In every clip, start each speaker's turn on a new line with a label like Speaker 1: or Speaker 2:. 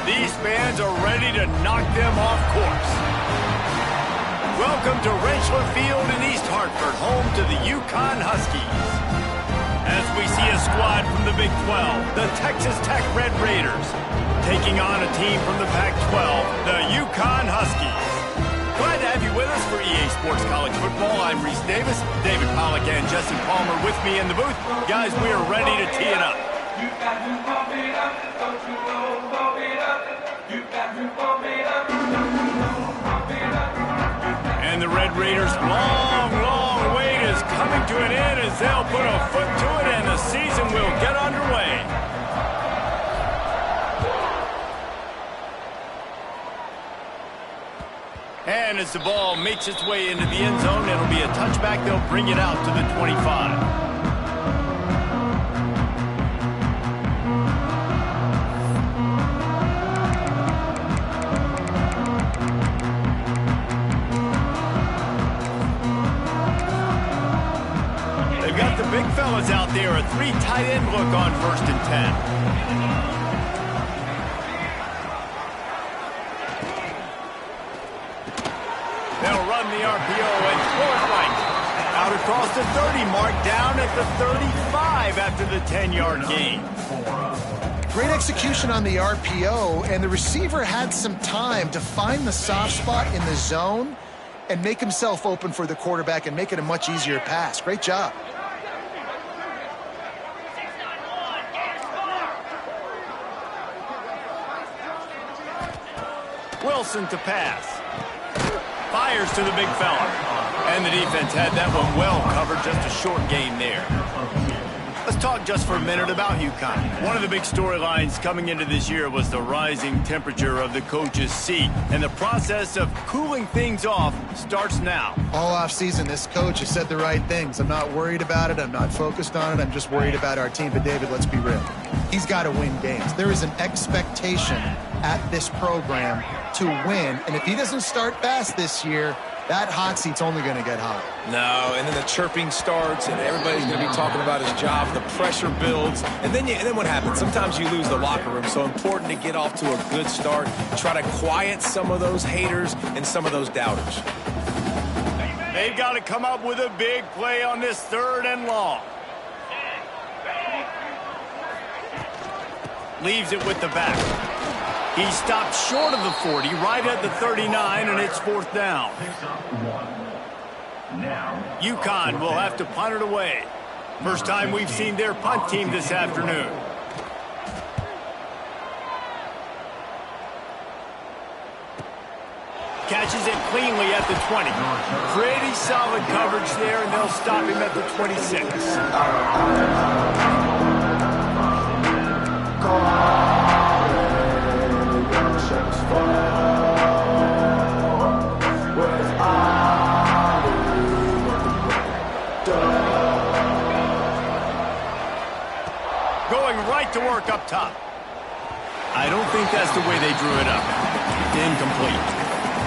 Speaker 1: These fans are ready to knock them off course. Welcome to Rentschler Field in East Hartford, home to the UConn Huskies. As we see a squad from the Big 12, the Texas Tech Red Raiders, taking on a team from the Pac-12, the UConn Huskies. Glad to have you with us for EA Sports College Football. I'm Reese Davis, David Pollack and Justin Palmer with me in the booth. Guys, we are ready to tee it up.
Speaker 2: You got to pump it up, don't you know, pump it up. You got to pump it up, don't you know, pump it up.
Speaker 1: And the Red Raiders' long wait is coming to an end as they'll put a foot to it and the season will get underway. And as the ball makes its way into the end zone, it'll be a touchback. They'll bring it out to the 25. They've got the big fellas out there, a 3 tight end look on 1st and 10. They'll run the RPO and throw it right out across the 30 mark, down at the 35 after the 10-yard gain.
Speaker 3: Great execution on the RPO, and the receiver had some time to find the soft spot in the zone and make himself open for the quarterback and make it a much easier pass. Great job.
Speaker 1: Wilson to pass. Fires to the big fella. And the defense had that one well covered, just a short gain there. Let's talk just for a minute about UConn. One of the big storylines coming into this year was the rising temperature of the coach's seat. And the process of cooling things off starts now.
Speaker 3: All off season, this coach has said the right things. I'm not worried about it. I'm not focused on it. I'm just worried about our team. But David, let's be real. He's got to win games. There is an expectation at this program to win. And if he doesn't start fast this year, that hot seat's only going to get hot.
Speaker 4: No, and then the chirping starts, and everybody's going to be talking about his job. The pressure builds, and then what happens? Sometimes you lose the locker room. So important to get off to a good start. Try to quiet some of those haters and some of those doubters.
Speaker 1: They've got to come up with a big play on this 3rd and long. Leaves it with the back. He stopped short of the 40, right at the 39, and it's 4th down. UConn will have to punt it away. First time we've seen their punt team this afternoon. Catches it cleanly at the 20. Pretty solid coverage there, and they'll stop him at the 26. Going right to work up top. I don't think that's the way they drew it up. Incomplete.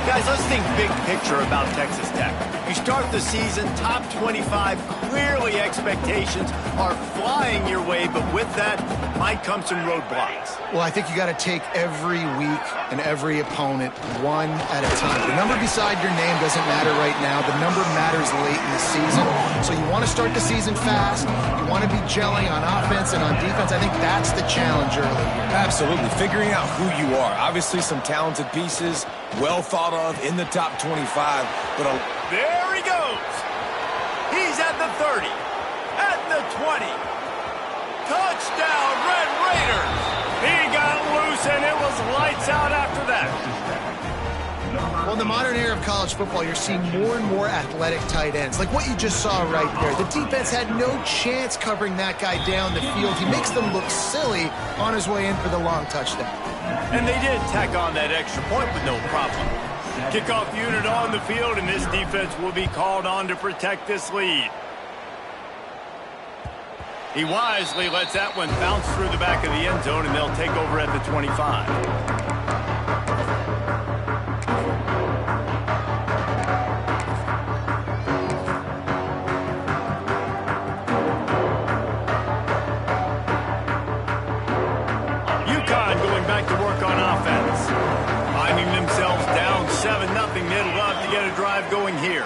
Speaker 1: Guys, let's think big picture about Texas Tech. You start the season top 25. Clearly expectations are flying your way, but with that might come some roadblocks.
Speaker 3: Well, I think you got to take every week and every opponent one at a time. The number beside your name doesn't matter right now. The number matters late in the season. So you want to start the season fast. You want to be gelling on offense and on defense. I think that's the challenge early.
Speaker 4: Absolutely. Figuring out who you are. Obviously some talented pieces, well thought of in the top 25. But
Speaker 1: there he goes. He's at the 30, at the 20. Touchdown, Red Raiders. He got loose, and it was lights out after that.
Speaker 3: Well, in the modern era of college football, you're seeing more and more athletic tight ends, like what you just saw right there. The defense had no chance covering that guy down the field. He makes them look silly on his way in for the long touchdown.
Speaker 1: And they did tack on that extra point with no problem. Kickoff unit on the field, and this defense will be called on to protect this lead. He wisely lets that one bounce through the back of the end zone, and they'll take over at the 25. on offense. Finding themselves down 7-0, they'd love to get a drive going here.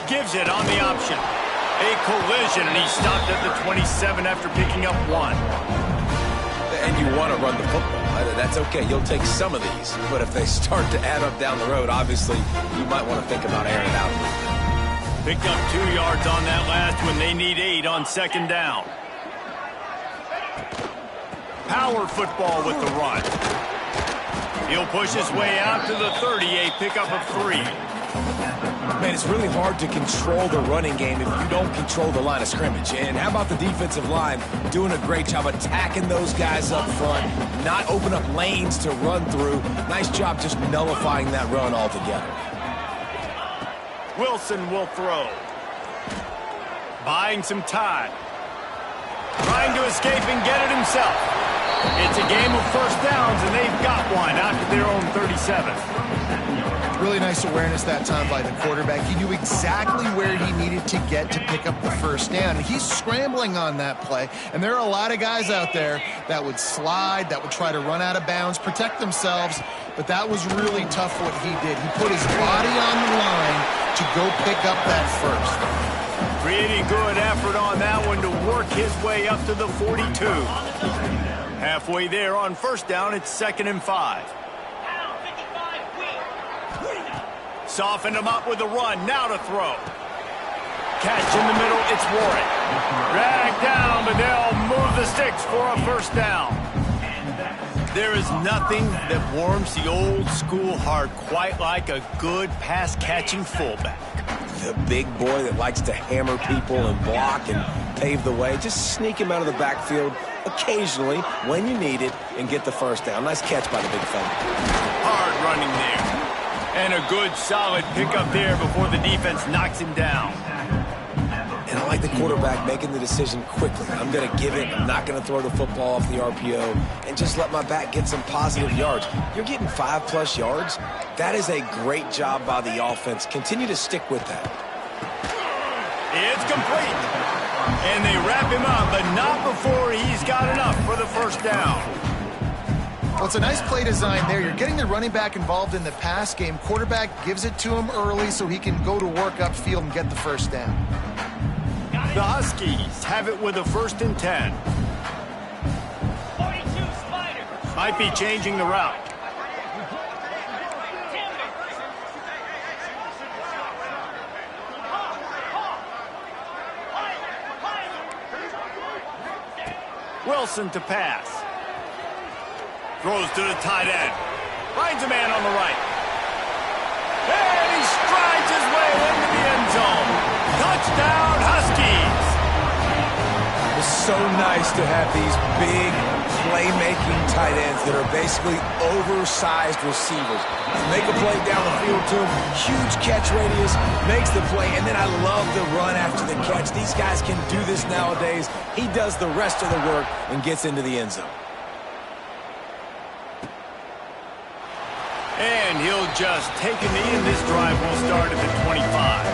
Speaker 1: Gives it on the option. A collision, and he stopped at the 27 after picking up 1.
Speaker 4: And you want to run the football. That's okay. You'll take some of these. But if they start to add up down the road, obviously, you might want to think about airing it out.
Speaker 1: Picked up 2 yards on that last one. They need 8 on 2nd down. Power football with the run. He'll push his way out to the 38, pickup of 3.
Speaker 4: Man, it's really hard to control the running game if you don't control the line of scrimmage. And how about the defensive line doing a great job attacking those guys up front, not open up lanes to run through. Nice job just nullifying that run altogether.
Speaker 1: Wilson will throw. Buying some time. Trying to escape and get it himself. It's a game of first downs, and they've got one after their own 37.
Speaker 3: Really nice awareness that time by the quarterback. He knew exactly where he needed to get to pick up the first down. He's scrambling on that play, and there are a lot of guys out there that would slide, that would try to run out of bounds, protect themselves, but that was really tough what he did. He put his body on the line to go pick up that first.
Speaker 1: Pretty good effort on that one to work his way up to the 42. Halfway there on first down, it's 2nd and 5. Softened him up with a run, now to throw. Catch in the middle, it's Warren. Dragged down, but they'll move the sticks for a first down. There is nothing that warms the old school heart quite like a good pass-catching fullback.
Speaker 4: The big boy that likes to hammer people and block and pave the way. Just sneak him out of the backfield occasionally when you need it and get the first down. Nice catch by the big fella.
Speaker 1: Hard running there. And a good, solid pickup there before the defense knocks him down.
Speaker 4: And I like the quarterback making the decision quickly. I'm going to give it. I'm not going to throw the football off the RPO and just let my back get some positive yards. You're getting 5+ yards. That is a great job by the offense. Continue to stick with that.
Speaker 1: It's complete. And they wrap him up, but not before he's got enough for the first down.
Speaker 3: Well, it's a nice play design there. You're getting the running back involved in the pass game. Quarterback gives it to him early so he can go to work upfield and get the first down.
Speaker 1: The Huskies have it with a 1st and 10. Might be changing the route. Wilson to pass. Throws to the tight end. Finds a man on the right. And he strides his way into the end zone. Touchdown, Huskies!
Speaker 4: It's so nice to have these big playmaking tight ends that are basically oversized receivers. Make a play down the field to him, huge catch radius, makes the play, and then I love the run after the catch. These guys can do this nowadays. He does the rest of the work and gets into the end zone.
Speaker 1: And he'll just take a knee, and this drive will start at the 25.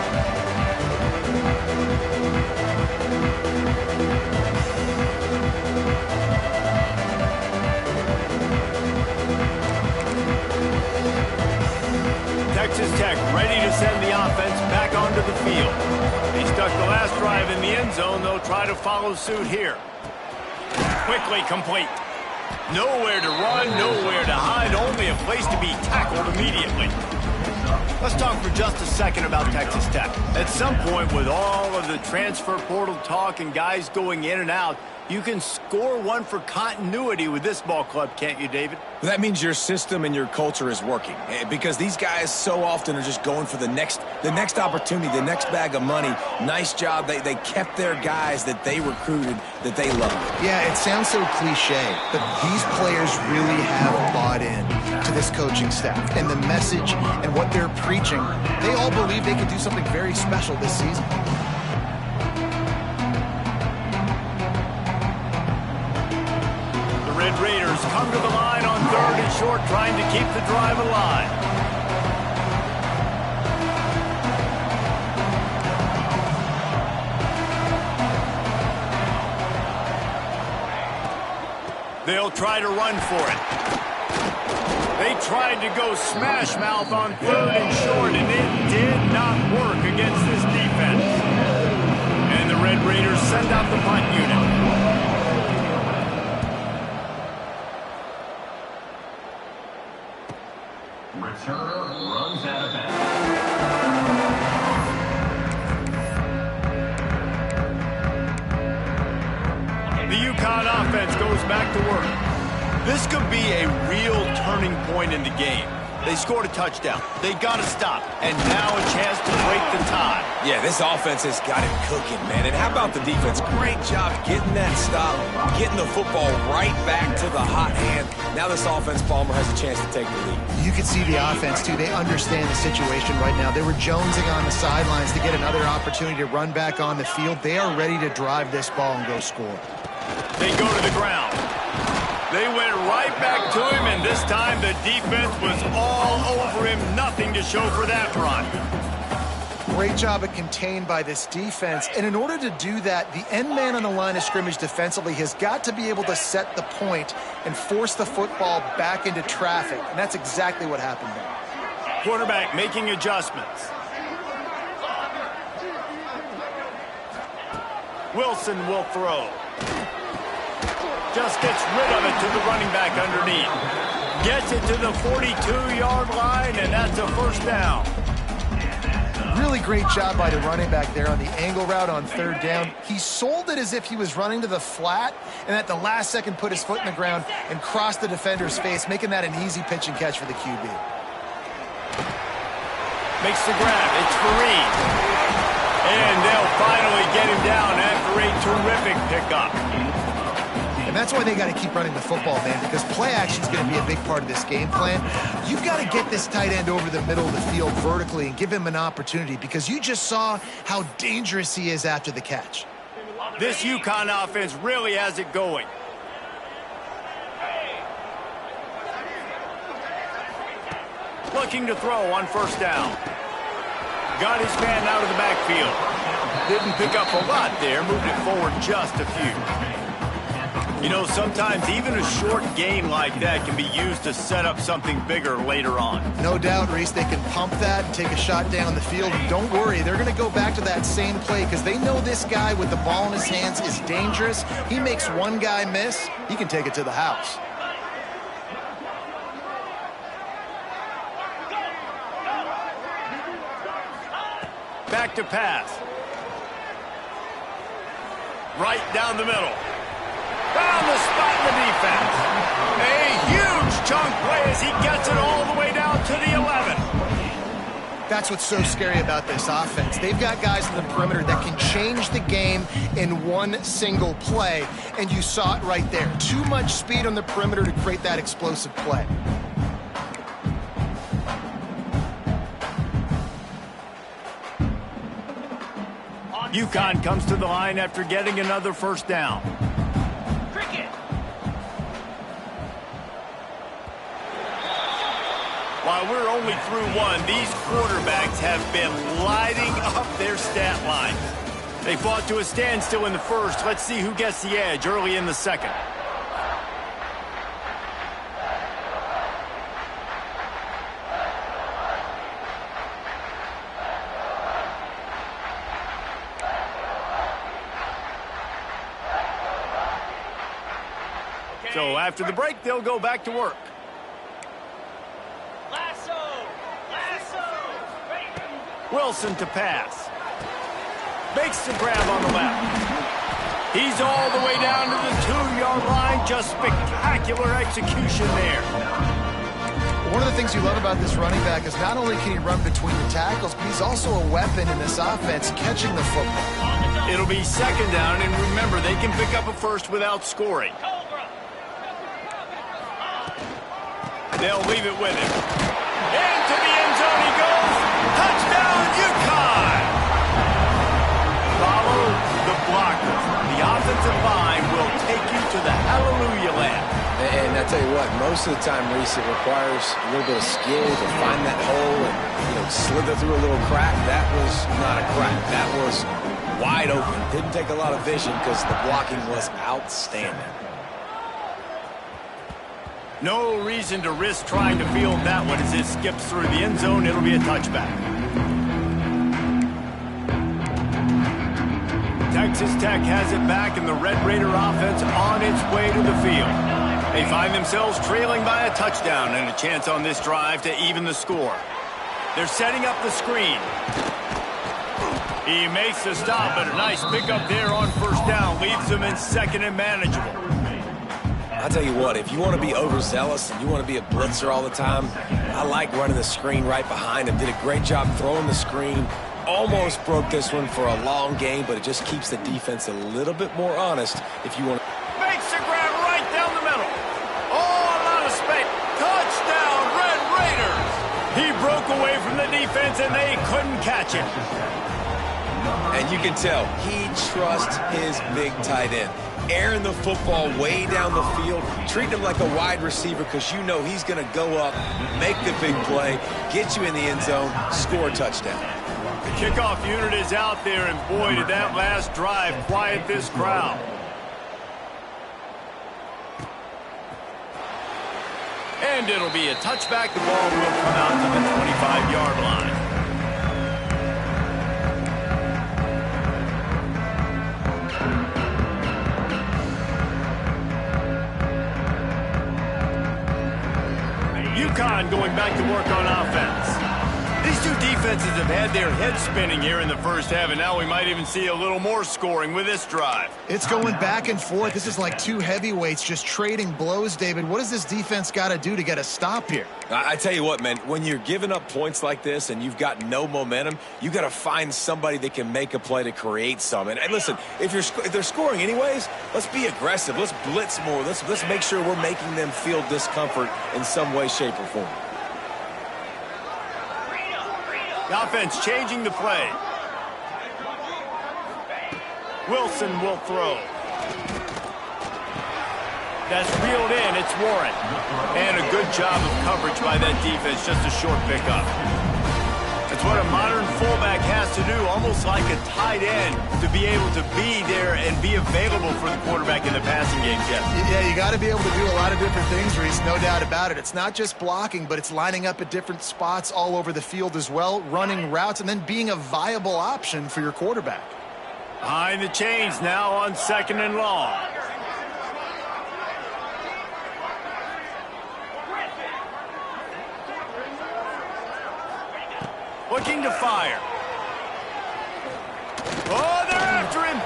Speaker 1: Texas Tech ready to send the offense back onto the field. They stuck the last drive in the end zone. They'll try to follow suit here. Quickly complete. Nowhere to run, nowhere to hide, only a place to be tackled immediately. Let's talk for just a second about Texas Tech. At some point, with all of the transfer portal talk and guys going in and out, you can score one for continuity with this ball club, can't you, David?
Speaker 4: That means your system and your culture is working, because these guys so often are just going for the next opportunity, the next bag of money. Nice job. They kept their guys that they recruited, that they love.
Speaker 3: Yeah, it sounds so cliche, but these players really have bought in to this coaching staff and the message and what they're preaching. They all believe they can do something very special this season.
Speaker 1: Red Raiders come to the line on 3rd and short, trying to keep the drive alive. They'll try to run for it. They tried to go smash mouth on 3rd and short, and it did not work against this defense. And the Red Raiders send out the punt unit.
Speaker 5: Returner runs out of bounds.
Speaker 1: The UConn offense goes back to work. This could be a real turning point in the game. They scored a touchdown. They got to stop. And now a chance to break the tie.
Speaker 4: Yeah, this offense has got it cooking, man. And how about the defense? Great job getting that stop, getting the football right back to the hot hand. Now this offense, Palmer, has a chance to take the lead.
Speaker 3: You can see the offense, too. They understand the situation right now. They were jonesing on the sidelines to get another opportunity to run back on the field. They are ready to drive this ball and go score.
Speaker 1: They go to the ground. They went right back to him, and this time the defense was all over him. Nothing to show for that run.
Speaker 3: Great job of contained by this defense. And in order to do that, the end man on the line of scrimmage defensively has got to be able to set the point and force the football back into traffic. And that's exactly what happened there.
Speaker 1: Quarterback making adjustments. Wilson will throw. Just gets rid of it to the running back underneath. Gets it to the 42-yard line, and that's a first down.
Speaker 3: Really great job by the running back there on the angle route on 3rd down. He sold it as if he was running to the flat, and at the last second put his foot in the ground and crossed the defender's face, making that an easy pitch and catch for the QB.
Speaker 1: Makes the grab. It's Fareed. And they'll finally get him down after a terrific pickup.
Speaker 3: And that's why they got to keep running the football, man, because play action is going to be a big part of this game plan. You've got to get this tight end over the middle of the field vertically and give him an opportunity, because you just saw how dangerous he is after the catch.
Speaker 1: This UConn offense really has it going. Looking to throw on 1st down. Got his man out of the backfield. Didn't pick up a lot there, moved it forward just a few. You know, sometimes even a short game like that can be used to set up something bigger later on.
Speaker 3: No doubt, Reese, they can pump that and take a shot down the field. And don't worry, they're going to go back to that same play because they know this guy with the ball in his hands is dangerous. He makes one guy miss, he can take it to the house.
Speaker 1: Back to pass. Right down the middle. Found the spot in the defense. A huge chunk play as he gets it all the way down to the 11.
Speaker 3: That's what's so scary about this offense. They've got guys in the perimeter that can change the game in one single play, and you saw it right there. Too much speed on the perimeter to create that explosive play.
Speaker 1: UConn comes to the line after getting another first down. While we're only through one, these quarterbacks have been lighting up their stat lines. They fought to a standstill in the first. Let's see who gets the edge early in the second. So after the break, they'll go back to work. Wilson to pass. Makes the grab on the left. He's all the way down to the 2-yard line. Just spectacular execution there.
Speaker 3: One of the things you love about this running back is not only can he run between the tackles, but he's also a weapon in this offense catching the football.
Speaker 1: It'll be second down, and remember, they can pick up a first without scoring. They'll leave it with him. Into the end zone he goes. Touchdown, UConn! Follow the blocker. The offensive line will take you to the hallelujah land.
Speaker 4: And I tell you what, most of the time, Reese, it requires a little bit of skill to find that hole and, slither through a little crack. That was not a crack. That was wide open. Didn't take a lot of vision because the blocking was outstanding.
Speaker 1: No reason to risk trying to field that one as it skips through the end zone. It'll be a touchback. Texas Tech has it back, and the Red Raider offense on its way to the field. They find themselves trailing by a touchdown and a chance on this drive to even the score. They're setting up the screen. He makes the stop, but a nice pickup there on first down. Leaves them in second and manageable.
Speaker 4: I'll tell you what, if you want to be overzealous and you want to be a blitzer all the time, I like running the screen right behind him. Did a great job throwing the screen. Almost broke this one for a long game, but it just keeps the defense a little bit more honest if you want to.
Speaker 1: Makes the grab right down the middle. Oh, a lot of space. Touchdown, Red Raiders. He broke away from the defense, and they couldn't catch it.
Speaker 4: And you can tell he trusts his big tight end. Airing the football way down the field, treating him like a wide receiver because you know he's going to go up, make the big play, get you in the end zone, score a touchdown.
Speaker 1: The kickoff unit is out there, and boy, did that last drive quiet this crowd. And it'll be a touchback. The ball will come out to the 25-yard line. UConn going back to work on offense. These two defenses have had their heads spinning here in the first half, and now we might even see a little more scoring with this drive.
Speaker 3: It's going back and forth. This is like two heavyweights just trading blows, David. What does this defense got to do to get a stop here?
Speaker 4: I tell you what, man, when you're giving up points like this and you've got no momentum, you got to find somebody that can make a play to create some. And listen, if they're scoring anyways, let's be aggressive. Let's blitz more. Let's make sure we're making them feel discomfort in some way, shape, or form.
Speaker 1: The offense changing the play. Wilson will throw. That's reeled in. It's Warren. And a good job of coverage by that defense. Just a short pickup. It's what a modern fullback has to do, almost like a tight end, to be able to be there and be available for the quarterback in the passing game, Jeff.
Speaker 3: Yeah, you got to be able to do a lot of different things, Reese, no doubt about it. It's not just blocking, but it's lining up at different spots all over the field as well, running routes, and then being a viable option for your quarterback.
Speaker 1: Behind the chains now on second and long. Looking to fire. Oh, they're after him.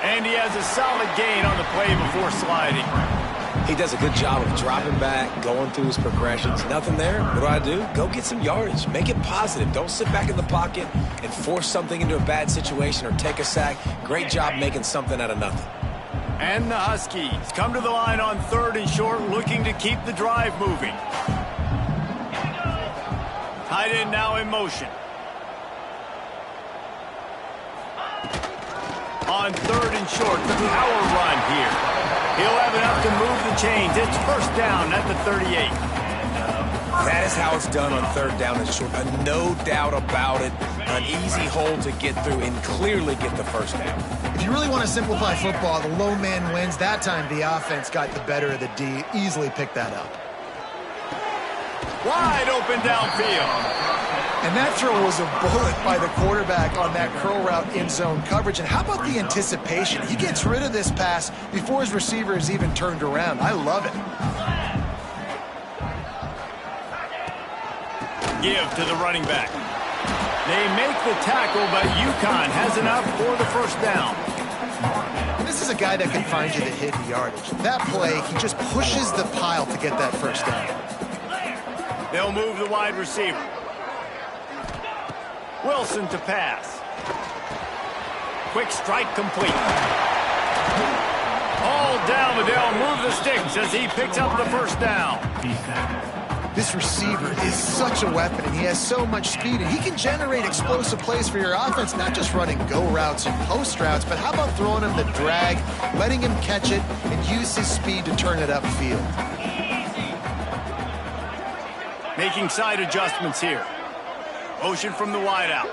Speaker 1: And he has a solid gain on the play before sliding.
Speaker 4: He does a good job of dropping back, going through his progressions. Nothing there. What do? Go get some yardage. Make it positive. Don't sit back in the pocket and force something into a bad situation or take a sack. Great job making something out of nothing.
Speaker 1: And the Huskies come to the line on third and short, looking to keep the drive moving. Tight end now in motion. On third and short, the power run here. He'll have enough to move the chains. It's first down at the 38.
Speaker 4: That is how it's done on third down and short. No doubt about it. An easy hole to get through and clearly get the first down.
Speaker 3: If you really want to simplify football, the low man wins. That time the offense got the better of the D. Easily picked that up.
Speaker 1: Wide open downfield.
Speaker 3: And that throw was a bullet by the quarterback on that curl route in zone coverage. And how about the anticipation? He gets rid of this pass before his receiver is even turned around. I love it.
Speaker 1: Give to the running back. They make the tackle, but UConn has enough for the first down.
Speaker 3: And this is a guy that can find you the hidden yardage. That play, he just pushes the pile to get that first down.
Speaker 1: They'll move the wide receiver. Wilson to pass. Quick strike complete. All down, but they'll move the sticks as he picks up the first down.
Speaker 3: This receiver is such a weapon, and he has so much speed, and he can generate explosive plays for your offense, not just running go routes and post routes, but how about throwing him the drag, letting him catch it, and use his speed to turn it upfield.
Speaker 1: Making side adjustments here. Motion from the wideout.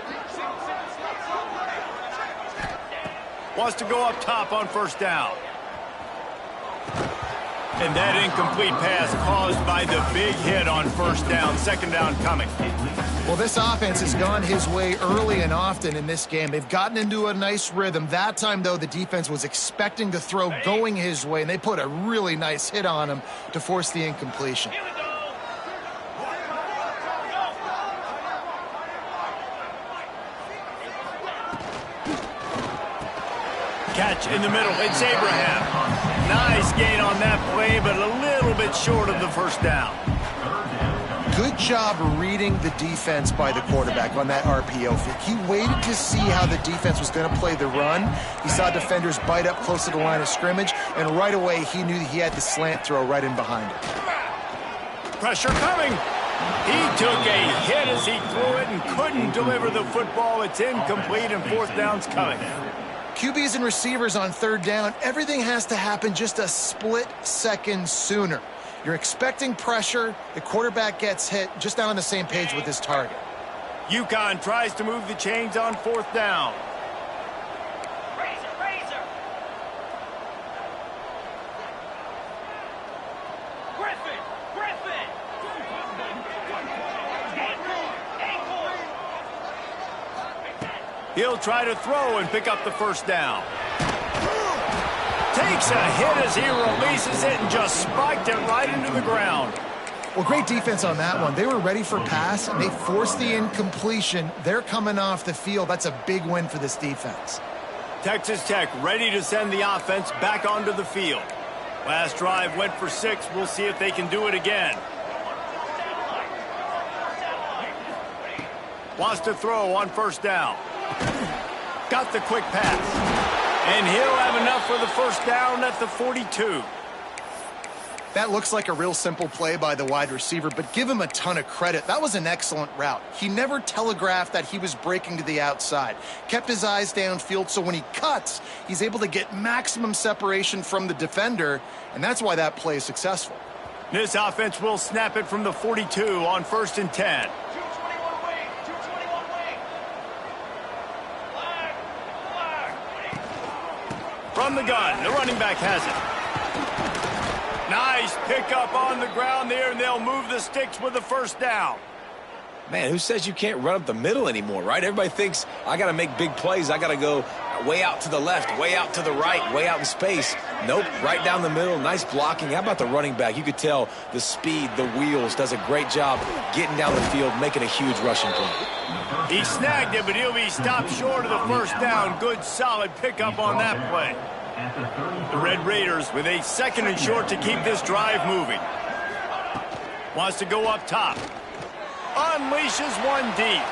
Speaker 1: Wants to go up top on first down. And that incomplete pass caused by the big hit on first down, second down coming.
Speaker 3: Well, this offense has gone his way early and often in this game. They've gotten into a nice rhythm. That time, though, the defense was expecting to throw going his way, and they put a really nice hit on him to force the incompletion.
Speaker 1: Catch in the middle. It's Abraham. Nice gain on that play, but a little bit short of the first down.
Speaker 3: Good job reading the defense by the quarterback on that RPO fake. He waited to see how the defense was going to play the run. He saw defenders bite up close to the line of scrimmage, and right away he knew he had the slant throw right in behind it.
Speaker 1: Pressure coming. He took a hit as he threw it and couldn't deliver the football. It's incomplete, and fourth down's coming.
Speaker 3: QBs and receivers on third down, everything has to happen just a split second sooner. You're expecting pressure, the quarterback gets hit, just not on the same page with his target.
Speaker 1: UConn tries to move the chains on fourth down. He'll try to throw and pick up the first down. Takes a hit as he releases it and just spiked it right into the ground.
Speaker 3: Well, great defense on that one. They were ready for pass, and they forced the incompletion. They're coming off the field. That's a big win for this defense.
Speaker 1: Texas Tech ready to send the offense back onto the field. Last drive went for 6. We'll see if they can do it again. Wants to throw on first down. Got the quick pass. And he'll have enough for the first down at the 42.
Speaker 3: That looks like a real simple play by the wide receiver, but give him a ton of credit. That was an excellent route. He never telegraphed that he was breaking to the outside. Kept his eyes downfield, so when he cuts, he's able to get maximum separation from the defender, and that's why that play is successful.
Speaker 1: This offense will snap it from the 42 on 1st and 10. From the gun, the running back has it. Nice pickup on the ground there, and they'll move the sticks with the first down.
Speaker 4: Man, who says you can't run up the middle anymore, right? Everybody thinks, I got to make big plays. I got to go way out to the left, way out to the right, way out in space. Nope, right down the middle, nice blocking. How about the running back? You could tell the speed, the wheels, does a great job getting down the field, making a huge rushing play.
Speaker 1: He snagged it, but he'll be stopped short of the first down. Good, solid pickup on that play. The Red Raiders with a 2nd and short to keep this drive moving. Wants to go up top. Unleashes one deep.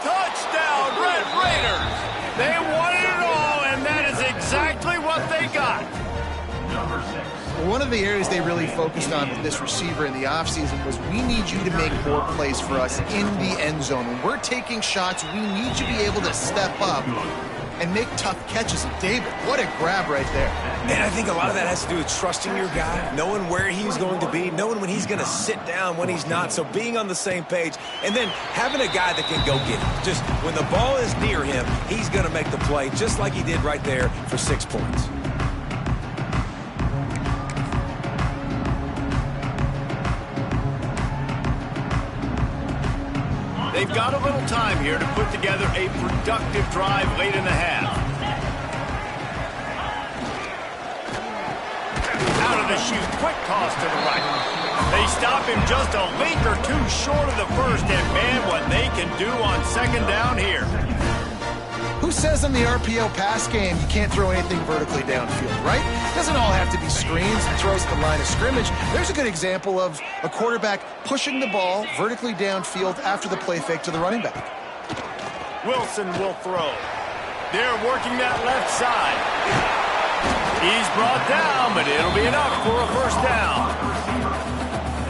Speaker 1: Touchdown, Red Raiders! They wanted it all, and that is exactly what they got.
Speaker 5: Number 6.
Speaker 3: One of the areas they really focused on with this receiver in the offseason was we need you to make more plays for us in the end zone. When we're taking shots, we need you to be able to step up and make tough catches. And David, what a grab right there.
Speaker 4: And I think a lot of that has to do with trusting your guy, knowing where he's going to be, knowing when he's going to sit down, when he's not. So being on the same page, and then having a guy that can go get it. Just when the ball is near him, he's going to make the play, just like he did right there for 6 points.
Speaker 1: They've got a little time here to put together a productive drive late in the half. Out of the chute, quick toss to the right. They stop him just a link or two short of the first, and man, what they can do on 2nd down here.
Speaker 3: Who says in the RPO pass game you can't throw anything vertically downfield, right? It doesn't all have to be screens and throws to the line of scrimmage. There's a good example of a quarterback pushing the ball vertically downfield after the play fake to the running back.
Speaker 1: Wilson will throw. They're working that left side. He's brought down, but it'll be enough for a first down.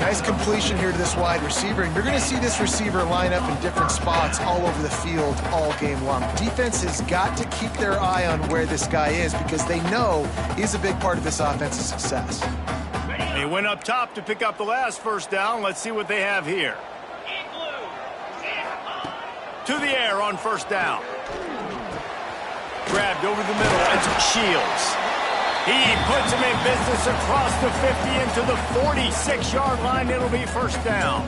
Speaker 3: Nice completion here to this wide receiver, and you're going to see this receiver line up in different spots all over the field all game long. Defense has got to keep their eye on where this guy is because they know he's a big part of this offense's success.
Speaker 1: They went up top to pick up the last first down. Let's see what they have here. To the air on first down. Grabbed over the middle. It's Shields. He puts him in business across the 50 into the 46-yard line. It'll be first down.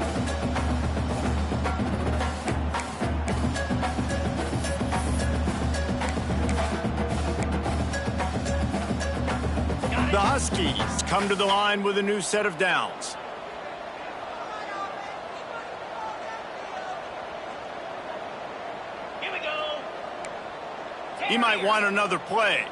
Speaker 1: The Huskies come to the line with a new set of downs.
Speaker 2: Here we go.
Speaker 1: He might want another play.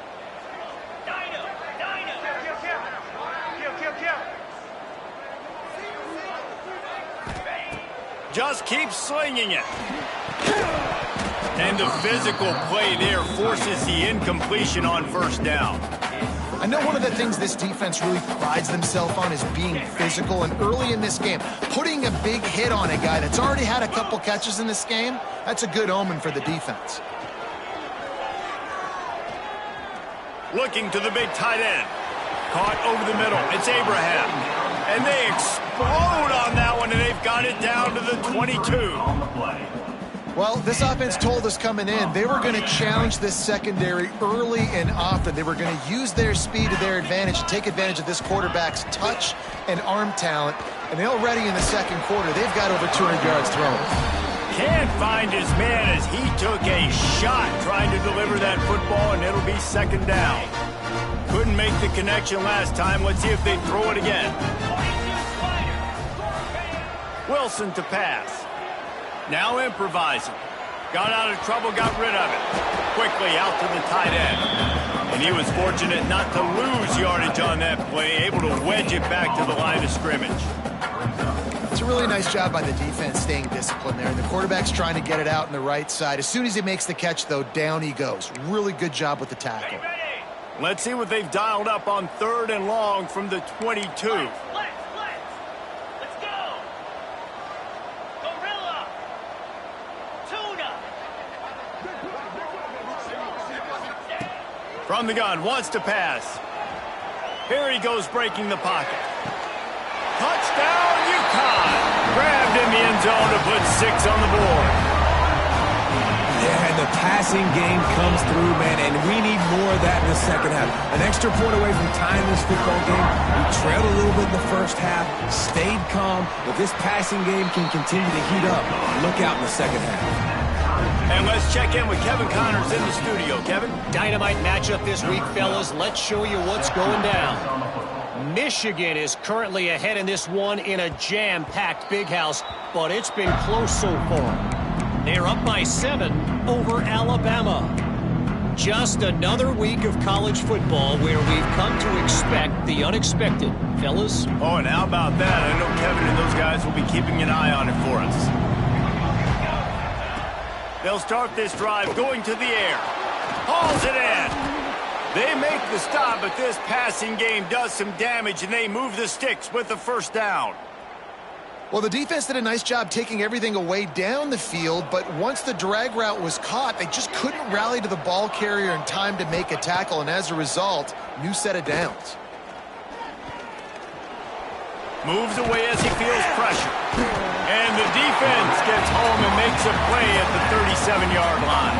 Speaker 1: Just keep slinging it. And the physical play there forces the incompletion on first down.
Speaker 3: I know one of the things this defense really prides themselves on is being physical, and early in this game, putting a big hit on a guy that's already had a couple catches in this game, that's a good omen for the defense.
Speaker 1: Looking to the big tight end. Caught over the middle. It's Abraham. And they explode on that one, and they've got it down to the 22.
Speaker 5: On the play.
Speaker 3: Well, this offense told us coming in they were going to challenge this secondary early and often. They were going to use their speed to their advantage, take advantage of this quarterback's touch and arm talent. And already in the second quarter, they've got over 200 yards thrown.
Speaker 1: Can't find his man as he took a shot trying to deliver that football, and it'll be second down. Couldn't make the connection last time. Let's see if they throw it again. Wilson to pass. Now improvising. Got out of trouble, got rid of it. Quickly out to the tight end. And he was fortunate not to lose yardage on that play, able to wedge it back to the line of scrimmage.
Speaker 3: It's a really nice job by the defense staying disciplined there. And the quarterback's trying to get it out on the right side. As soon as he makes the catch, though, down he goes. Really good job with the tackle.
Speaker 1: Let's see what they've dialed up on 3rd and long from the 22.
Speaker 2: Let's go. Gorilla. Tuna.
Speaker 1: From the gun, wants to pass. Here he goes breaking the pocket. Touchdown, UConn! Grabbed in the end zone to put 6 on the board.
Speaker 4: Yeah, and the passing game comes through, man, and we need more of that in the second half. An extra point away from tying this football game. We trailed a little bit in the first half, stayed calm. If this passing game can continue to heat up, look out in the second half.
Speaker 1: And let's check in with Kevin Connors in the studio. Kevin?
Speaker 6: Dynamite matchup this week, fellas. Let's show you what's going down. Michigan is currently ahead in this one in a jam-packed big house, but it's been close so far. They're up by 7 over Alabama. Just another week of college football where we've come to expect the unexpected, fellas.
Speaker 1: Oh, and how about that? I know Kevin and those guys will be keeping an eye on it for us. They'll start this drive going to the air. Hauls it in. They make the stop, but this passing game does some damage, and they move the sticks with the first down.
Speaker 3: Well, the defense did a nice job taking everything away down the field, but once the drag route was caught, they just couldn't rally to the ball carrier in time to make a tackle, and as a result, new set of downs.
Speaker 1: Moves away as he feels pressure. And the defense gets home and makes a play at the 37-yard line.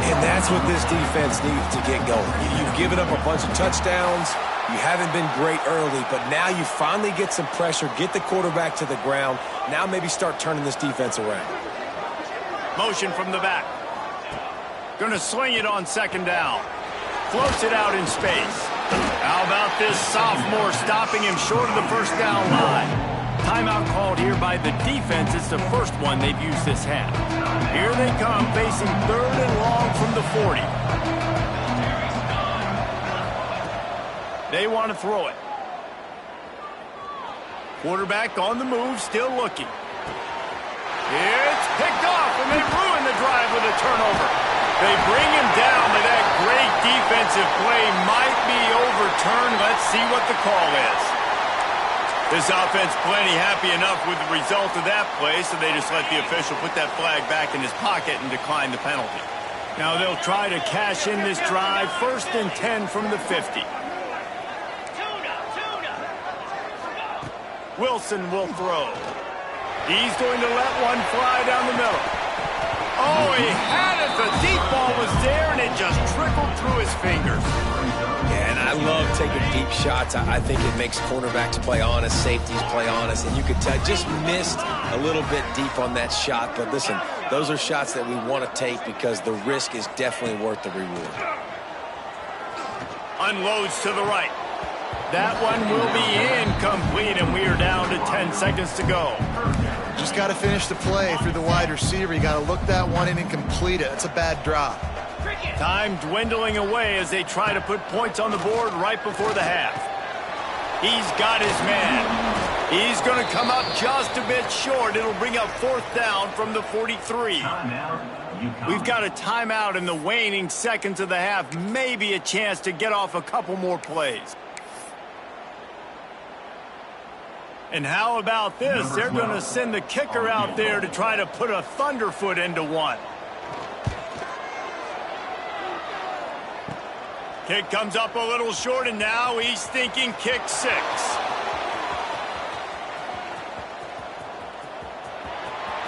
Speaker 4: And that's what this defense needs to get going. You've given up a bunch of touchdowns. You haven't been great early, but now you finally get some pressure, get the quarterback to the ground. Now maybe start turning this defense around.
Speaker 1: Motion from the back. Going to swing it on second down. Floats it out in space. How about this sophomore stopping him short of the first down line? Timeout called here by the defense. It's the first one they've used this half. Here they come, facing 3rd and long from the 40. They want to throw it. Quarterback on the move, still looking. It's picked off, and they ruin the drive with a turnover. They bring him down, but that great defensive play might be overturned. Let's see what the call is. This offense plenty happy enough with the result of that play, so they just let the official put that flag back in his pocket and decline the penalty. Now they'll try to cash in this drive, 1st and 10 from the 50. Wilson will throw. He's going to let one fly down the middle. Oh, he had it. The deep ball was there, and it just trickled through his fingers.
Speaker 4: Yeah, and I love taking deep shots. I think it makes cornerbacks play honest, safeties play honest, and you could tell just missed a little bit deep on that shot. But listen, those are shots that we want to take because the risk is definitely worth the reward.
Speaker 1: Unloads to the right. That one will be incomplete, and we are down to 10 seconds to go.
Speaker 3: Just got to finish the play through the wide receiver. You got to look that one in and complete it. It's a bad drop.
Speaker 1: Time dwindling away as they try to put points on the board right before the half. He's got his man. He's going to come up just a bit short. It'll bring up 4th down from the 43. We've got a timeout in the waning seconds of the half. Maybe a chance to get off a couple more plays. And how about this? They're going to send the kicker out there to try to put a thunderfoot into one. Kick comes up a little short, and now he's thinking kick 6.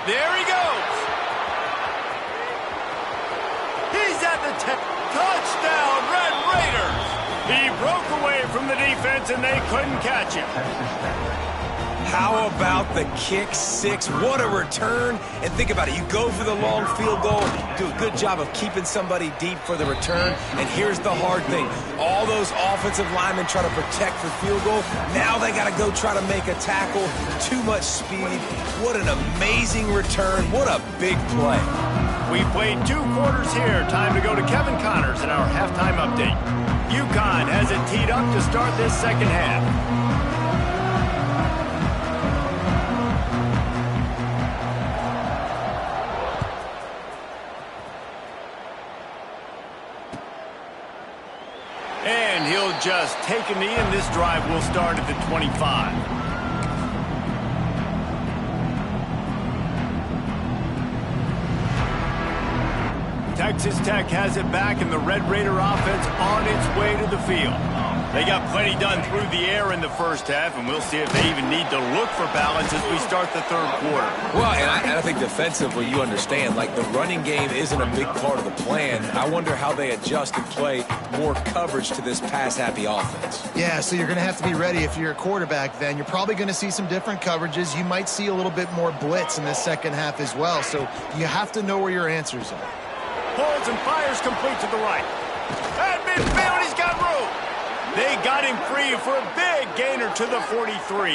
Speaker 1: There he goes. He's at the 10. Touchdown, Red Raiders. He broke away from the defense, and they couldn't catch him.
Speaker 4: How about the kick 6? What a return. And think about it. You go for the long field goal, do a good job of keeping somebody deep for the return. And here's the hard thing. All those offensive linemen try to protect for field goal. Now they got to go try to make a tackle. Too much speed. What an amazing return. What a big play.
Speaker 1: We played 2 quarters here. Time to go to Kevin Connors in our halftime update. UConn has it teed up to start this second half. And he'll just take a knee, and this drive will start at the 25. Texas Tech has it back, and the Red Raider offense on its way to the field. They got plenty done through the air in the first half, and we'll see if they even need to look for balance as we start the third quarter.
Speaker 4: Well, and I think defensively, you understand, like the running game isn't a big part of the plan. I wonder how they adjust and play more coverage to this pass-happy offense.
Speaker 3: Yeah, so you're going to have to be ready if you're a quarterback then. You're probably going to see some different coverages. You might see a little bit more blitz in this second half as well, so you have to know where your answers are.
Speaker 1: Pulls and fires complete to the right. At midfield, he's got room. They got him free for a big gainer to the 43.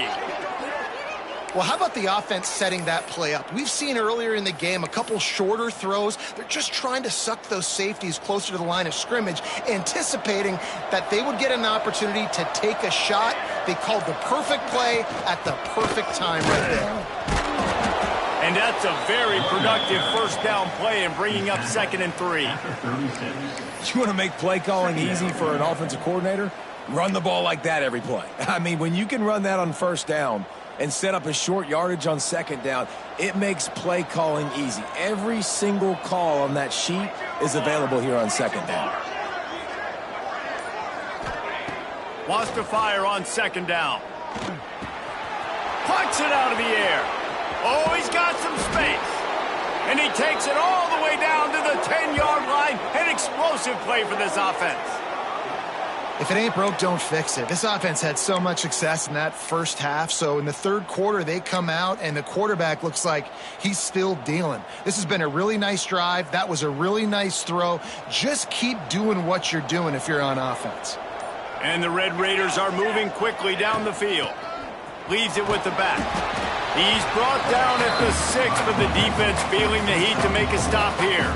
Speaker 3: Well, how about the offense setting that play up? We've seen earlier in the game a couple shorter throws. They're just trying to suck those safeties closer to the line of scrimmage, anticipating that they would get an opportunity to take a shot. They called the perfect play at the perfect time right there.
Speaker 1: And that's a very productive first down play and bringing up 2nd and 3.
Speaker 4: You want to make play calling easy for an offensive coordinator? Run the ball like that every play. I mean, when you can run that on first down and set up a short yardage on second down, it makes play calling easy. Every single call on that sheet is available here on second down.
Speaker 1: Wants to fire on second down. Pucks it out of the air. Oh, he's got some space. And he takes it all the way down to the 10-yard line. An explosive play for this offense.
Speaker 3: If it ain't broke, don't fix it. This offense had so much success in that first half, so in the third quarter, they come out, and the quarterback looks like he's still dealing. This has been a really nice drive. That was a really nice throw. Just keep doing what you're doing if you're on offense.
Speaker 1: And the Red Raiders are moving quickly down the field. Leaves it with the back. He's brought down at the 6, but the defense feeling the heat to make a stop here.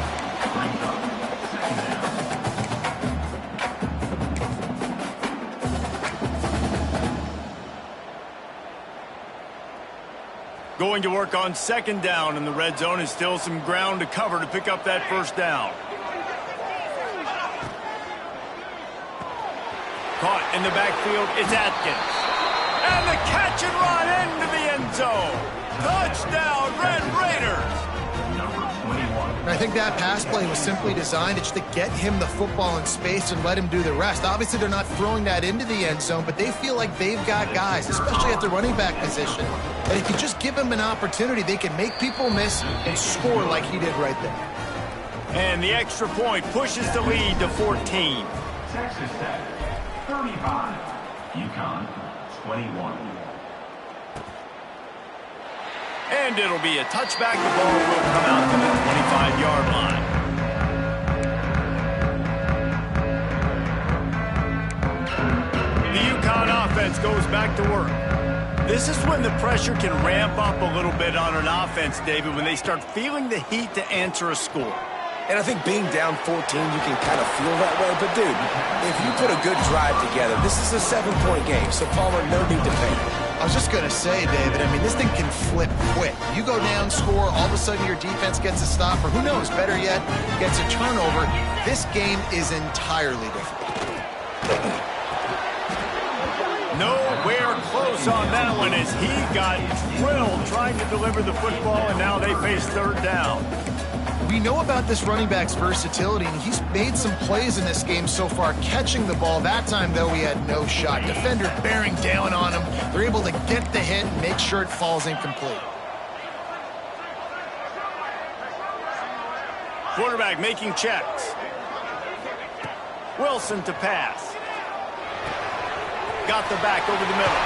Speaker 1: Going to work on second down in the red zone, is still some ground to cover to pick up that first down. Caught in the backfield, it's Atkins. And the catch and run into the end zone. Touchdown, Red Raiders.
Speaker 3: I think that pass play was simply designed just to get him the football in space and let him do the rest. Obviously, they're not throwing that into the end zone, but they feel like they've got guys, especially at the running back position, that if you just give them an opportunity, they can make people miss and score like he did right there.
Speaker 1: And the extra point pushes the lead to 14.
Speaker 5: 35. UConn, 21.
Speaker 1: And it'll be a touchback. The ball will come out to the 25-yard line. The UConn offense goes back to work. This is when the pressure can ramp up a little bit on an offense, David, when they start feeling the heat to answer a score.
Speaker 4: And I think being down 14, you can kind of feel that way. But, dude, if you put a good drive together, this is a 7-point game, so Palmer, no need to panic.
Speaker 3: I was just going to say, David, I mean, this thing can flip quick. You go down, score, all of a sudden your defense gets a stop, or who knows, better yet, gets a turnover. This game is entirely different.
Speaker 1: Nowhere close on that one as he got drilled trying to deliver the football, and now they face third down.
Speaker 3: We know about this running back's versatility, and he's made some plays in this game so far, catching the ball. That time, though, he had no shot. Defender bearing down on him. They're able to get the hit and make sure it falls incomplete.
Speaker 1: Quarterback making checks. Wilson to pass. Got the back over the middle.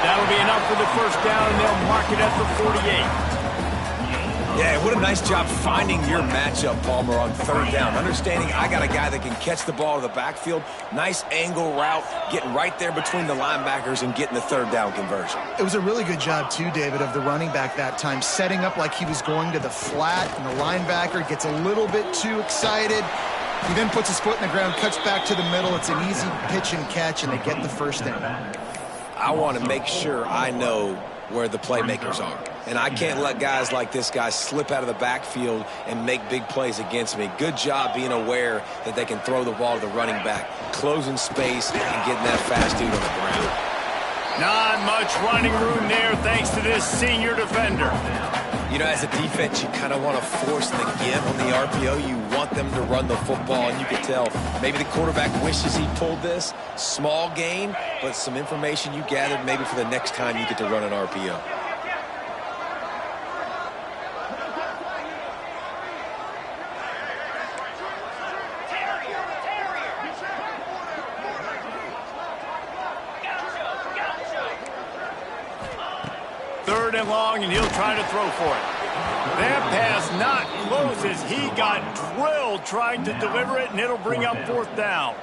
Speaker 1: That'll be enough for the first down, and they'll mark it at the 48.
Speaker 4: Yeah, what a nice job finding your matchup, Palmer, on third down. Understanding I got a guy that can catch the ball to the backfield. Nice angle route, getting right there between the linebackers and getting the third down conversion.
Speaker 3: It was a really good job, too, David, of the running back that time, setting up like he was going to the flat, and the linebacker gets a little bit too excited. He then puts his foot in the ground, cuts back to the middle. It's an easy pitch and catch, and they get the first down.
Speaker 4: I want to make sure I know where the playmakers are. And I can't let guys like this guy slip out of the backfield and make big plays against me. Good job being aware that they can throw the ball to the running back, closing space and getting that fast dude on the ground.
Speaker 1: Not much running room there thanks to this senior defender.
Speaker 4: You know, as a defense, you kind of want to force the give on the RPO. You want them to run the football, and you can tell maybe the quarterback wishes he pulled this. Small gain, but some information you gathered maybe for the next time you get to run an RPO.
Speaker 1: Third and long, and he'll try to throw for it. That pass not close as he got drilled trying to deliver it, and it'll bring up fourth down.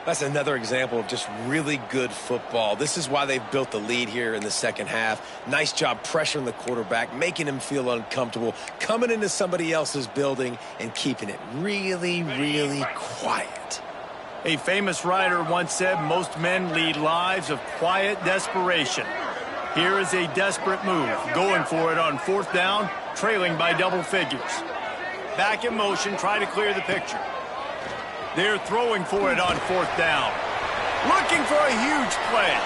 Speaker 4: That's another example of just really good football. This is why they've built the lead here in the second half. Nice job pressuring the quarterback, making him feel uncomfortable, coming into somebody else's building and keeping it really, really quiet.
Speaker 1: A famous writer once said, most men lead lives of quiet desperation. Here is a desperate move, going for it on fourth down, trailing by double figures. Back in motion, try to clear the picture. They're throwing for it on fourth down. Looking for a huge play.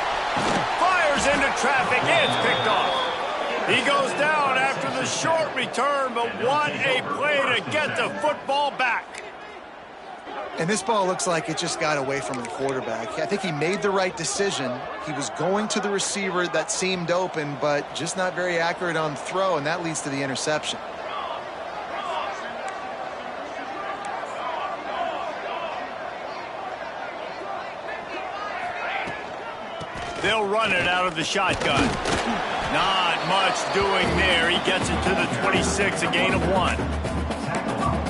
Speaker 1: Fires into traffic, it's picked off. He goes down after the short return, but what a play to get the football back.
Speaker 3: And this ball looks like it just got away from the quarterback. I think he made the right decision. He was going to the receiver that seemed open, but just not very accurate on throw, and that leads to the interception.
Speaker 1: They'll run it out of the shotgun. Not much doing there. He gets it to the 26, a gain of 1.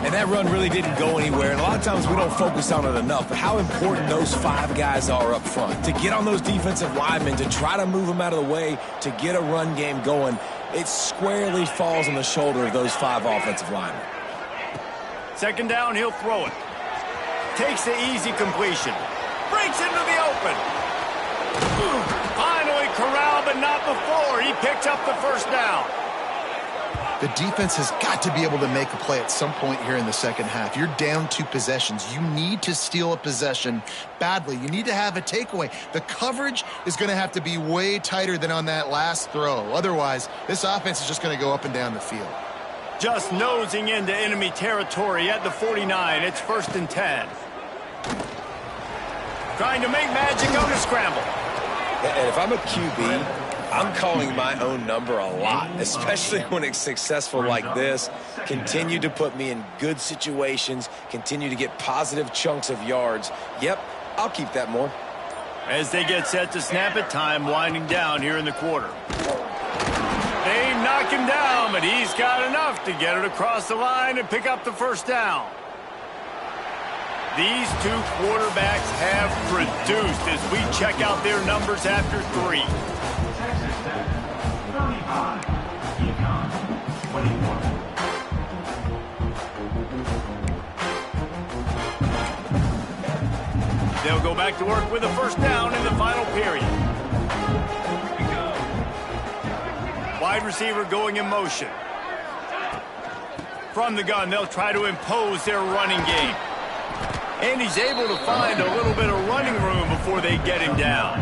Speaker 4: And that run really didn't go anywhere. And a lot of times we don't focus on it enough. But how important those 5 guys are up front. To get on those defensive linemen, to try to move them out of the way, to get a run game going, it squarely falls on the shoulder of those 5 offensive linemen.
Speaker 1: Second down, he'll throw it. Takes the easy completion. Breaks into the open. Finally corralled, but not before. He picks up the first down.
Speaker 3: The defense has got to be able to make a play at some point here in the second half. You're down 2 possessions. You need to steal a possession badly. You need to have a takeaway. The coverage is going to have to be way tighter than on that last throw. Otherwise, this offense is just going to go up and down the field.
Speaker 1: Just nosing into enemy territory at the 49. It's 1st and 10. Trying to make magic on the scramble.
Speaker 4: And if I'm a QB, I'm calling my own number a lot, especially when it's successful like this. Continue to put me in good situations, continue to get positive chunks of yards. Yep, I'll keep that more.
Speaker 1: As they get set to snap it, time winding down here in the quarter. They knock him down, but he's got enough to get it across the line and pick up the first down. These two quarterbacks have produced as we check out their numbers after 3.
Speaker 5: Texas Tech, 35. UConn, 21.
Speaker 1: They'll go back to work with a first down in the final period. Wide receiver going in motion. From the gun, they'll try to impose their running game. And he's able to find a little bit of running room before they get him down.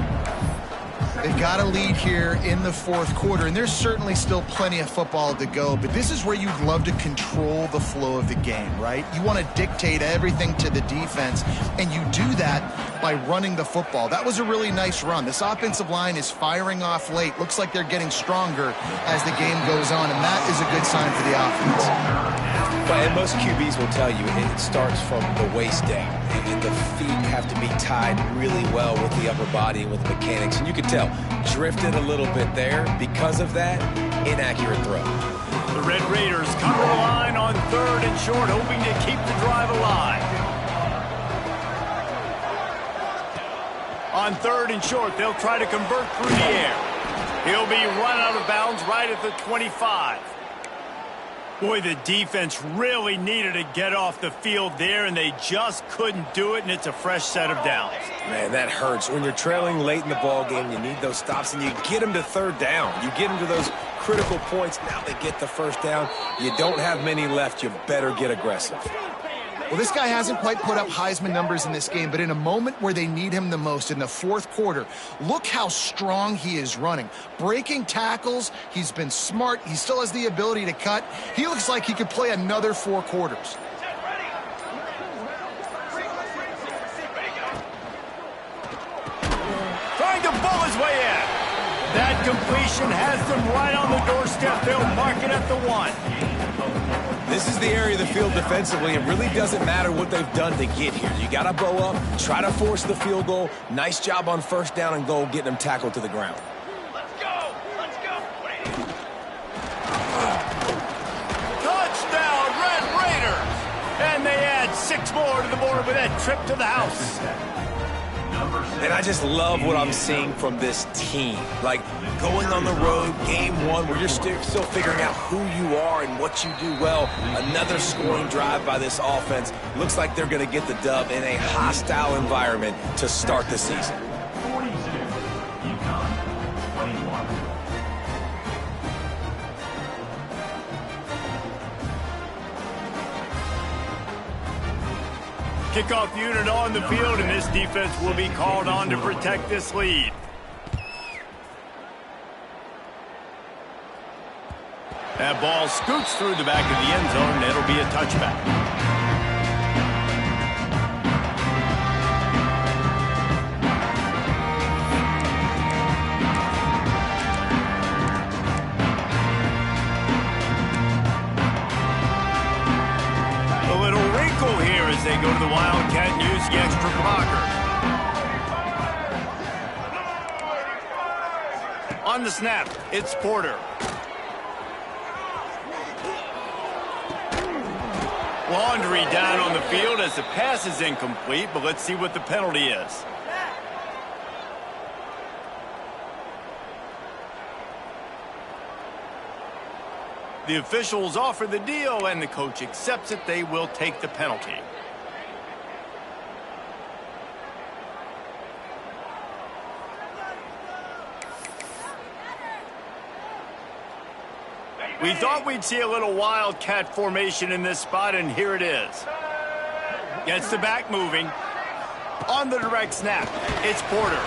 Speaker 3: They've got a lead here in the fourth quarter, and there's certainly still plenty of football to go, but this is where you'd love to control the flow of the game, right? You want to dictate everything to the defense, and you do that by running the football. That was a really nice run. This offensive line is firing off late. Looks like they're getting stronger as the game goes on, and that is a good sign for the offense.
Speaker 4: And most QBs will tell you it starts from the waist down, and the feet have to be tied really well with the upper body and with the mechanics. And you can tell, drifted a little bit there. Because of that, inaccurate throw.
Speaker 1: The Red Raiders cover the line on 3rd and short, hoping to keep the drive alive. On 3rd and short, they'll try to convert through the air. He'll be run out of bounds right at the 25. Boy, the defense really needed to get off the field there, and they just couldn't do it, and it's a fresh set of downs.
Speaker 4: Man, that hurts. When you're trailing late in the ball game, you need those stops, and you get them to 3rd down. You get them to those critical points. Now they get the first down. You don't have many left. You better get aggressive.
Speaker 3: Well, this guy hasn't quite put up Heisman numbers in this game, but in a moment where they need him the most, in the fourth quarter, look how strong he is running. Breaking tackles, he's been smart. He still has the ability to cut. He looks like he could play another 4 quarters.
Speaker 1: Trying to bull his way in. That completion has them right on the doorstep. They'll mark it at the 1.
Speaker 4: This is the area of the field defensively. It really doesn't matter what they've done to get here. You got to bow up, try to force the field goal. Nice job on first down and goal, getting them tackled to the ground.
Speaker 2: Let's go! Let's go!
Speaker 1: Touchdown, Red Raiders! And they add 6 more to the board with that trip to the house.
Speaker 4: And I just love what I'm seeing from this team. Like, going on the road, game 1, where you're still figuring out who you are and what you do well. Another scoring drive by this offense. Looks like they're going to get the dub in a hostile environment to start the season.
Speaker 5: 42. UConn, 21.
Speaker 1: Kickoff unit on the field, and this defense will be called on to protect this lead. That ball scoots through the back of the end zone, and it'll be a touchback. As they go to the Wildcat and use the extra blocker. On the snap, it's Porter. Laundry down on the field as the pass is incomplete, but let's see what the penalty is. The officials offer the deal, and the coach accepts it. They will take the penalty. We thought we'd see a little Wildcat formation in this spot, and here it is. Gets the back moving. On the direct snap, it's Porter.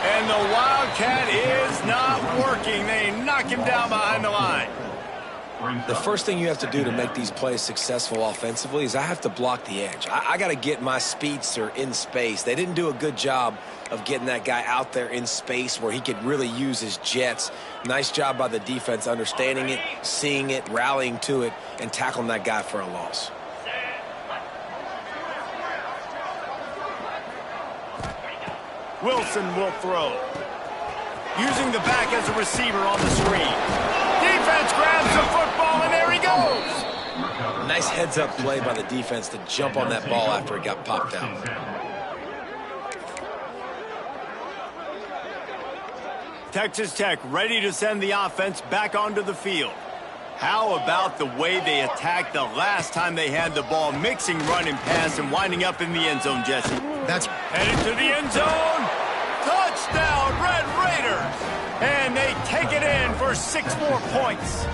Speaker 1: And the Wildcat is not working. They knock him down behind the line.
Speaker 4: The first thing you have to do to make these plays successful offensively is I have to block the edge. I got to get my speedster in space. They didn't do a good job of getting that guy out there in space where he could really use his jets. Nice job by the defense understanding it, seeing it, rallying to it, and tackling that guy for a loss.
Speaker 1: Wilson will throw. Using the back as a receiver on the screen. Defense grabs the football, and there he goes.
Speaker 4: Nice heads-up play by the defense to jump on that ball after it got popped out.
Speaker 1: Texas Tech ready to send the offense back onto the field. How about the way they attacked the last time they had the ball, mixing run and pass and winding up in the end zone, Jesse?
Speaker 3: That's
Speaker 1: headed to the end zone. Touchdown, Red Raiders. And they take it in for 6 more points.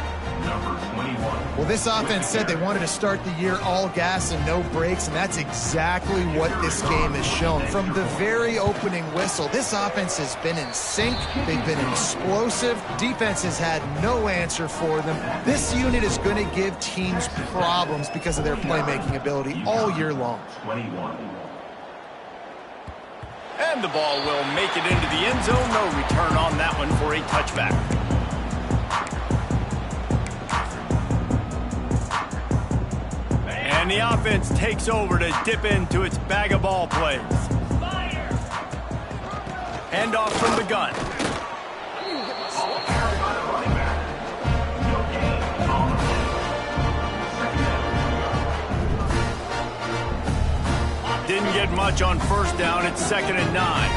Speaker 5: Number 21.
Speaker 3: Well, this offense said they wanted to start the year all gas and no brakes, and that's exactly what this game has shown. From the very opening whistle, this offense has been in sync. They've been explosive. Defense has had no answer for them. This unit is going to give teams problems because of their playmaking ability all year long.
Speaker 5: 21.
Speaker 1: And the ball will make it into the end zone. No return on that one for a touchback. And the offense takes over to dip into its bag of ball plays. Hand off from the gun. Didn't get much on first down. It's 2nd and 9.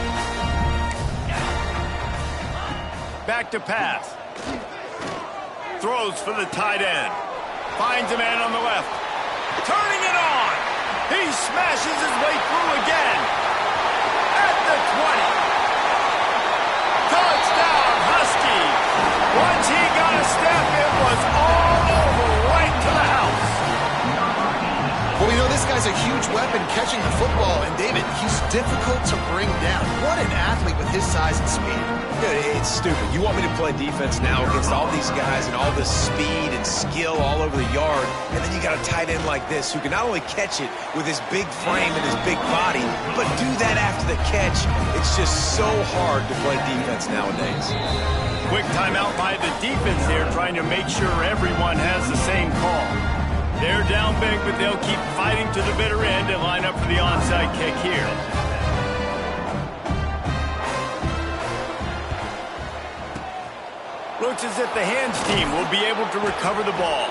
Speaker 1: Back to pass. Throws for the tight end. Finds a man on the left. Turning it on. He smashes his way through again. At the 20. Touchdown, Huskies. Once he got a step, it was all over right to the house.
Speaker 3: Well, you know, this guy's a huge weapon catching the football, and David, he's difficult to bring down. What an athlete with his size and speed.
Speaker 4: Dude, it's stupid. You want me to play defense now against all these guys and all this speed and skill all over the yard, and then you got a tight end like this who can not only catch it with his big frame and his big body, but do that after the catch. It's just so hard to play defense nowadays.
Speaker 1: Quick timeout by the defense there, trying to make sure everyone has the same call. They're down big, but they'll keep fighting to the bitter end and line up for the onside kick here. Looks as if the hands team will be able to recover the ball.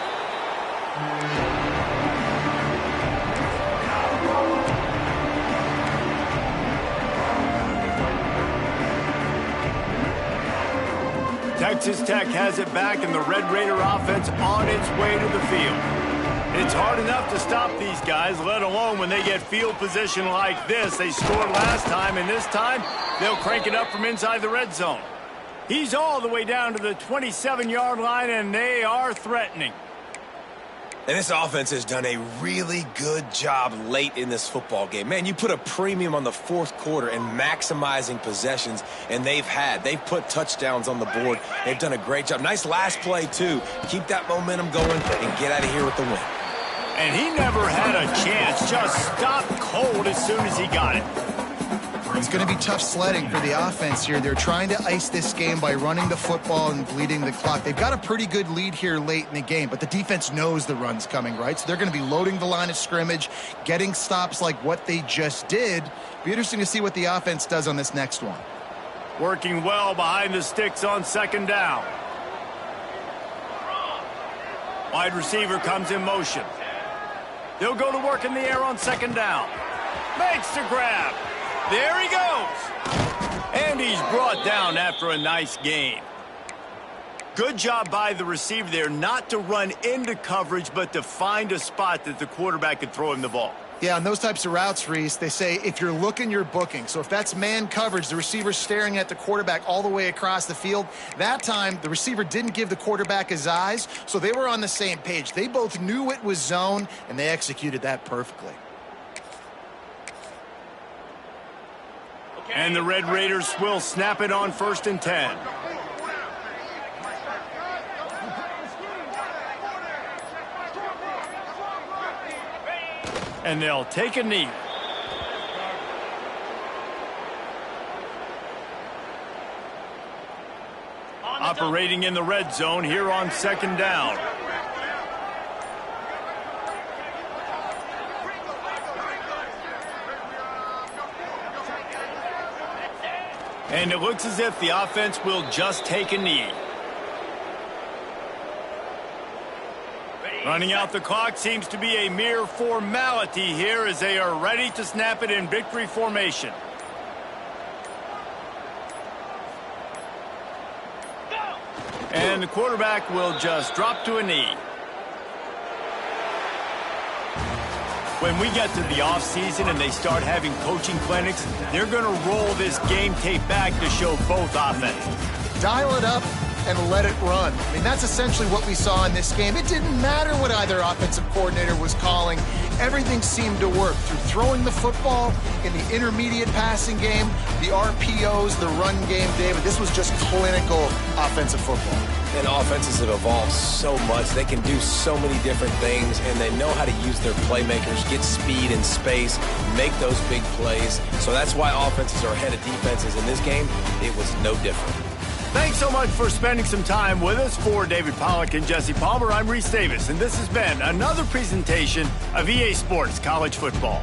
Speaker 1: Texas Tech has it back, and the Red Raider offense on its way to the field. It's hard enough to stop these guys, let alone when they get field position like this. They scored last time, and this time they'll crank it up from inside the red zone. He's all the way down to the 27-yard line, and they are threatening.
Speaker 4: And this offense has done a really good job late in this football game. Man, you put a premium on the fourth quarter and maximizing possessions, and they've put touchdowns on the board. They've done a great job. Nice last play, too. Keep that momentum going and get out of here with the win.
Speaker 1: And he never had a chance, just stopped cold as soon as he got it.
Speaker 3: It's going to be tough sledding for the offense here. They're trying to ice this game by running the football and bleeding the clock. They've got a pretty good lead here late in the game, but the defense knows the run's coming, right? So they're going to be loading the line of scrimmage, getting stops like what they just did. Be interesting to see what the offense does on this next one.
Speaker 1: Working well behind the sticks on 2nd down. Wide receiver comes in motion. They'll go to work in the air on 2nd down. Makes the grab. There he goes. And he's brought down after a nice gain. Good job by the receiver there not to run into coverage, but to find a spot that the quarterback could throw him the ball.
Speaker 3: Yeah, on those types of routes, Reese, they say if you're looking, you're booking. So if that's man coverage, the receiver's staring at the quarterback all the way across the field. That time, the receiver didn't give the quarterback his eyes, so they were on the same page. They both knew it was zone, and they executed that perfectly.
Speaker 1: And the Red Raiders will snap it on 1st and 10. And they'll take a knee. Operating in the red zone here on 2nd down. And it looks as if the offense will just take a knee. Running out the clock seems to be a mere formality here as they are ready to snap it in victory formation. And the quarterback will just drop to a knee. When we get to the offseason and they start having coaching clinics, they're going to roll this game tape back to show both offenses.
Speaker 3: Dial it up and let it run. I mean, that's essentially what we saw in this game. It didn't matter what either offensive coordinator was calling. Everything seemed to work through throwing the football in the intermediate passing game, the RPOs, the run game, David. This was just clinical offensive football.
Speaker 4: And offenses have evolved so much. They can do so many different things, and they know how to use their playmakers, get speed and space, make those big plays. So that's why offenses are ahead of defenses. In this game, it was no different.
Speaker 1: Thanks so much for spending some time with us. For David Pollack and Jesse Palmer, I'm Reese Davis, and this has been another presentation of EA Sports College Football.